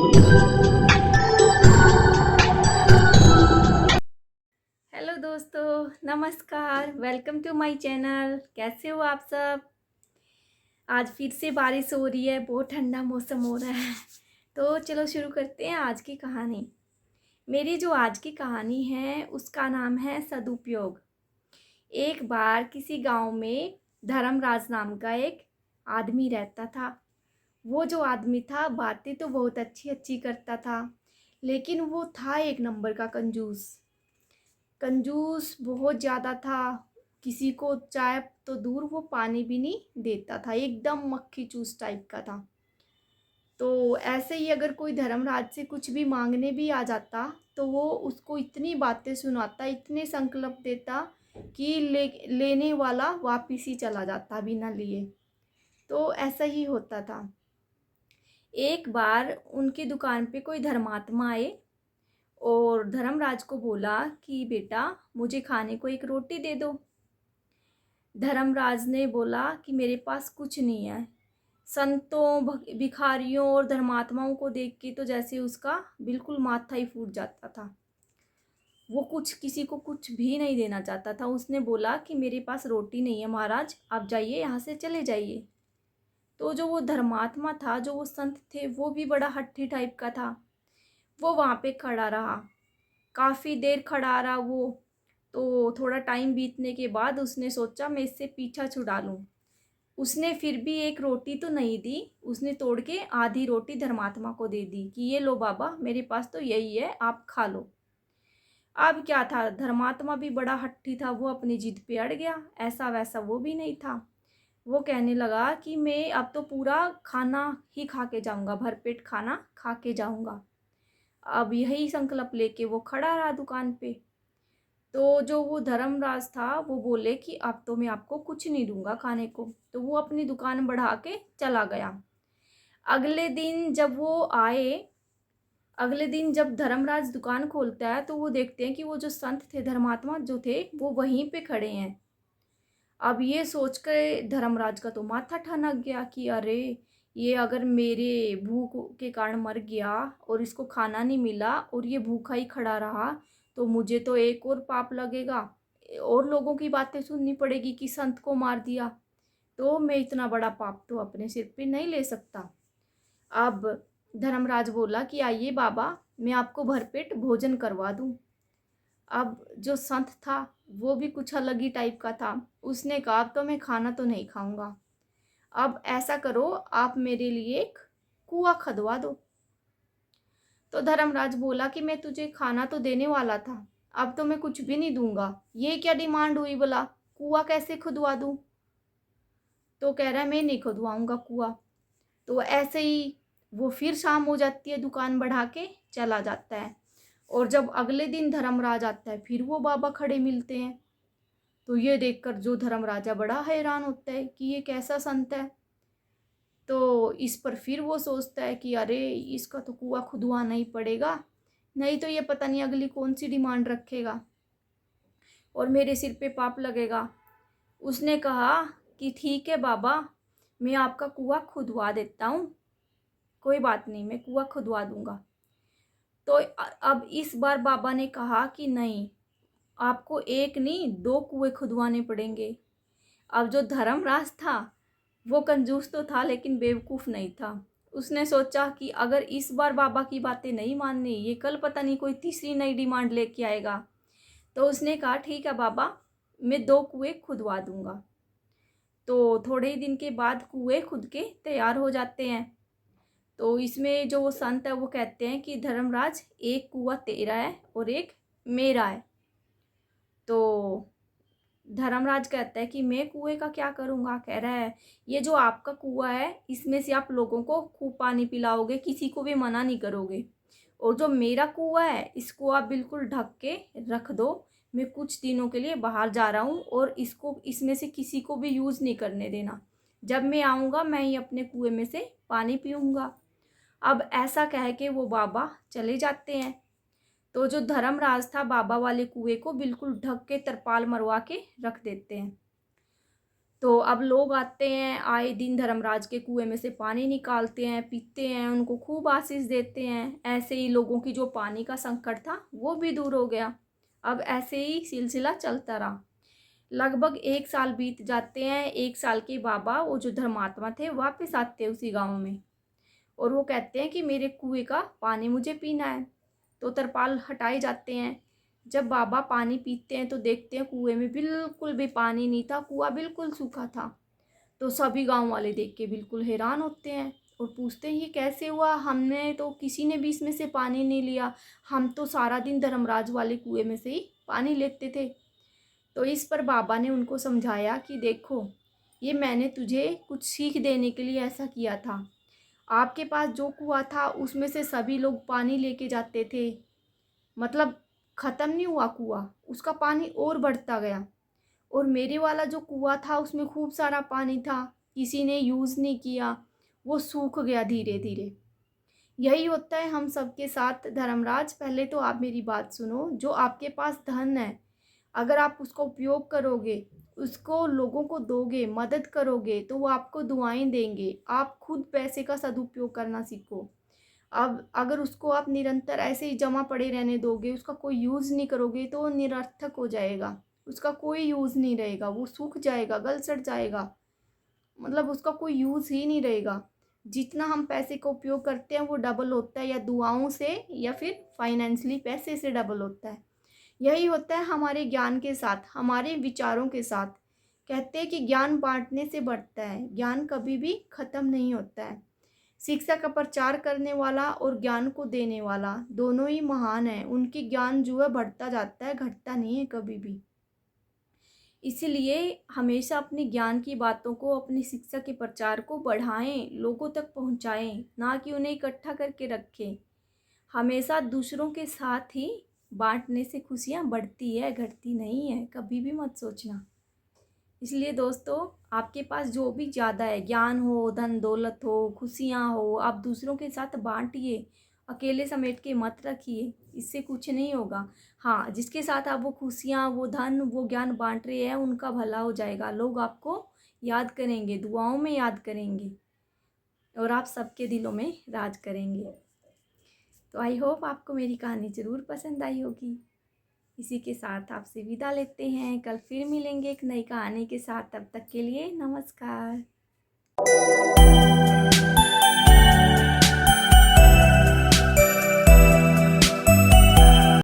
Hello दोस्तों, नमस्कार। Welcome to my channel. कैसे हो आप सब? आज फिर से बारिश हो रही है, बहुत ठंडा मौसम हो रहा है। तो चलो शुरू करते हैं आज की कहानी। मेरी जो आज की कहानी है उसका नाम है सदुपयोग। एक बार किसी गांव में धर्मराज नाम का एक आदमी रहता था। वो जो आदमी था बातें तो बहुत अच्छी अच्छी करता था, लेकिन वो था एक नंबर का कंजूस। कंजूस बहुत ज़्यादा था। किसी को चाय तो दूर, वो पानी भी नहीं देता था। एकदम मक्खी चूस टाइप का था। तो ऐसे ही अगर कोई धर्मराज से कुछ भी मांगने भी आ जाता तो वो उसको इतनी बातें सुनाता, इतने संकल्प देता कि लेने वाला वापिस ही चला जाता बिना लिए। तो ऐसा ही होता था। एक बार उनकी दुकान पे कोई धर्मात्मा आए और धर्मराज को बोला कि बेटा, मुझे खाने को एक रोटी दे दो। धर्मराज ने बोला कि मेरे पास कुछ नहीं है। संतों, भिखारियों और धर्मात्माओं को देख के तो जैसे उसका बिल्कुल माथा ही फूट जाता था। वो कुछ किसी को कुछ भी नहीं देना चाहता था। उसने बोला कि मेरे पास रोटी नहीं है महाराज, आप जाइए, यहाँ से चले जाइए। तो जो वो धर्मात्मा था, जो वो संत थे, वो भी बड़ा हट्टी टाइप का था। वो वहाँ पे खड़ा रहा, काफ़ी देर खड़ा रहा वो। तो थोड़ा टाइम बीतने के बाद उसने सोचा मैं इससे पीछा छुड़ा लूँ। उसने फिर भी एक रोटी तो नहीं दी, उसने तोड़ के आधी रोटी धर्मात्मा को दे दी कि ये लो बाबा, मेरे पास तो यही है, आप खा लो। अब क्या था, धर्मात्मा भी बड़ा हट्टी था, वो अपनी जिद पे अड़ गया। ऐसा वैसा वो भी नहीं था। वो कहने लगा कि मैं अब तो पूरा खाना ही खा के जाऊंगा, भरपेट खाना खा के जाऊंगा। अब यही संकल्प लेके वो खड़ा रहा दुकान पे। तो जो वो धर्मराज था वो बोले कि अब तो मैं आपको कुछ नहीं दूंगा खाने को। तो वो अपनी दुकान बढ़ा के चला गया। अगले दिन जब वो आए, अगले दिन जब धर्मराज दुकान खोलता है तो वो देखते हैं कि वो जो संत थे, धर्मात्मा जो थे, वो वहीं पे खड़े हैं। अब ये सोच कर धर्मराज का तो माथा ठनक गया कि अरे, ये अगर मेरे भूख के कारण मर गया और इसको खाना नहीं मिला और ये भूखा ही खड़ा रहा तो मुझे तो एक और पाप लगेगा और लोगों की बातें सुननी पड़ेगी कि संत को मार दिया। तो मैं इतना बड़ा पाप तो अपने सिर पे नहीं ले सकता। अब धर्मराज बोला कि आइए बाबा, मैं आपको भरपेट भोजन करवा दूं। अब जो संत था वो भी कुछ अलग ही टाइप का था। उसने कहा अब तो मैं खाना तो नहीं खाऊंगा। अब ऐसा करो, आप मेरे लिए एक कुआं खदवा दो। तो धर्मराज बोला कि मैं तुझे खाना तो देने वाला था, अब तो मैं कुछ भी नहीं दूंगा। ये क्या डिमांड हुई भला, कुआं कैसे खुदवा दूं? तो कह रहा है मैं नहीं खुदवाऊंगा कुआं। तो ऐसे ही वो फिर शाम हो जाती है, दुकान बढ़ा के चला जाता है। और जब अगले दिन धर्मराज आता है फिर वो बाबा खड़े मिलते हैं। तो ये देखकर जो धर्मराजा बड़ा हैरान होता है कि ये कैसा संत है। तो इस पर फिर वो सोचता है कि अरे, इसका तो कुआं खुदवाना ही पड़ेगा, नहीं तो ये पता नहीं अगली कौन सी डिमांड रखेगा और मेरे सिर पे पाप लगेगा। उसने कहा कि ठीक है बाबा, मैं आपका कुआं खुदवा देता हूँ, कोई बात नहीं, मैं कुआं खुदवा दूंगा। तो अब इस बार बाबा ने कहा कि नहीं, आपको एक नहीं दो कुएं खुदवाने पड़ेंगे। अब जो धर्मराज था वो कंजूस तो था लेकिन बेवकूफ़ नहीं था। उसने सोचा कि अगर इस बार बाबा की बातें नहीं माननी, ये कल पता नहीं कोई तीसरी नई डिमांड लेके आएगा। तो उसने कहा ठीक है बाबा, मैं दो कुएं खुदवा दूंगा। तो थोड़े ही दिन के बाद कुएं खुद के तैयार हो जाते हैं। तो इसमें जो वो संत है वो कहते हैं कि धर्मराज, एक कुआं तेरा है और एक मेरा है। तो धर्मराज कहता है कि मैं कुएं का क्या करूँगा। कह रहा है ये जो आपका कुआं है इसमें से आप लोगों को खूब पानी पिलाओगे, किसी को भी मना नहीं करोगे। और जो मेरा कुआं है इसको आप बिल्कुल ढक के रख दो, मैं कुछ दिनों के लिए बाहर जा रहा हूँ और इसको इसमें से किसी को भी यूज़ नहीं करने देना। जब मैं आऊँगा मैं ही अपने कुएं में से पानी पीऊँगा। अब ऐसा कह के वो बाबा चले जाते हैं। तो जो धर्मराज था बाबा वाले कुएं को बिल्कुल ढक के तरपाल मरवा के रख देते हैं। तो अब लोग आते हैं, आए दिन धर्मराज के कुएं में से पानी निकालते हैं, पीते हैं, उनको खूब आशीष देते हैं। ऐसे ही लोगों की जो पानी का संकट था वो भी दूर हो गया। अब ऐसे ही सिलसिला चलता रहा। लगभग 1 साल बीत जाते हैं। 1 साल के बाबा, वो जो धर्मात्मा थे, वापस आते हैं उसी गाँव में, और वो कहते हैं कि मेरे कुएं का पानी मुझे पीना है। तो तरपाल हटाए जाते हैं। जब बाबा पानी पीते हैं तो देखते हैं कुएं में बिल्कुल भी पानी नहीं था, कुआं बिल्कुल सूखा था। तो सभी गांव वाले देख के बिल्कुल हैरान होते हैं और पूछते हैं ये कैसे हुआ, हमने तो किसी ने भी इसमें से पानी नहीं लिया, हम तो सारा दिन धर्मराज वाले कुएं में से ही पानी लेते थे। तो इस पर बाबा ने उनको समझाया कि देखो, ये मैंने तुझे कुछ सीख देने के लिए ऐसा किया था। आपके पास जो कुआं था उसमें से सभी लोग पानी लेके जाते थे, मतलब ख़त्म नहीं हुआ कुआं, उसका पानी और बढ़ता गया। और मेरे वाला जो कुआं था उसमें खूब सारा पानी था, किसी ने यूज़ नहीं किया, वो सूख गया धीरे धीरे। यही होता है हम सबके साथ धर्मराज। पहले तो आप मेरी बात सुनो। जो आपके पास धन है, अगर आप उसका उपयोग करोगे, उसको लोगों को दोगे, मदद करोगे, तो वो आपको दुआएं देंगे। आप खुद पैसे का सदुपयोग करना सीखो। अब अगर उसको आप निरंतर ऐसे ही जमा पड़े रहने दोगे, उसका कोई यूज़ नहीं करोगे, तो वो निरर्थक हो जाएगा, उसका कोई यूज़ नहीं रहेगा, वो सूख जाएगा, गल सड़ जाएगा, मतलब उसका कोई यूज़ ही नहीं रहेगा। जितना हम पैसे का उपयोग करते हैं वो डबल होता है, या दुआओं से या फिर फाइनेंशियली पैसे से डबल होता है। यही होता है हमारे ज्ञान के साथ, हमारे विचारों के साथ। कहते हैं कि ज्ञान बांटने से बढ़ता है, ज्ञान कभी भी ख़त्म नहीं होता है। शिक्षा का प्रचार करने वाला और ज्ञान को देने वाला दोनों ही महान हैं। उनकी ज्ञान जो है बढ़ता जाता है, घटता नहीं है कभी भी। इसीलिए हमेशा अपने ज्ञान की बातों को, अपनी शिक्षा के प्रचार को बढ़ाएं, लोगों तक पहुंचाएं, ना कि उन्हें इकट्ठा करके रखें। हमेशा दूसरों के साथ ही बांटने से खुशियाँ बढ़ती है, घटती नहीं है, कभी भी मत सोचना। इसलिए दोस्तों, आपके पास जो भी ज़्यादा है, ज्ञान हो, धन दौलत हो, खुशियाँ हो, आप दूसरों के साथ बांटिए, अकेले समेट के मत रखिए, इससे कुछ नहीं होगा। हाँ, जिसके साथ आप वो खुशियाँ, वो धन, वो ज्ञान बांट रहे हैं, उनका भला हो जाएगा, लोग आपको याद करेंगे, दुआओं में याद करेंगे, और आप सबके दिलों में राज करेंगे। तो आई होप आपको मेरी कहानी ज़रूर पसंद आई होगी। इसी के साथ आपसे विदा लेते हैं। कल फिर मिलेंगे एक नई कहानी के साथ। तब तक के लिए नमस्कार।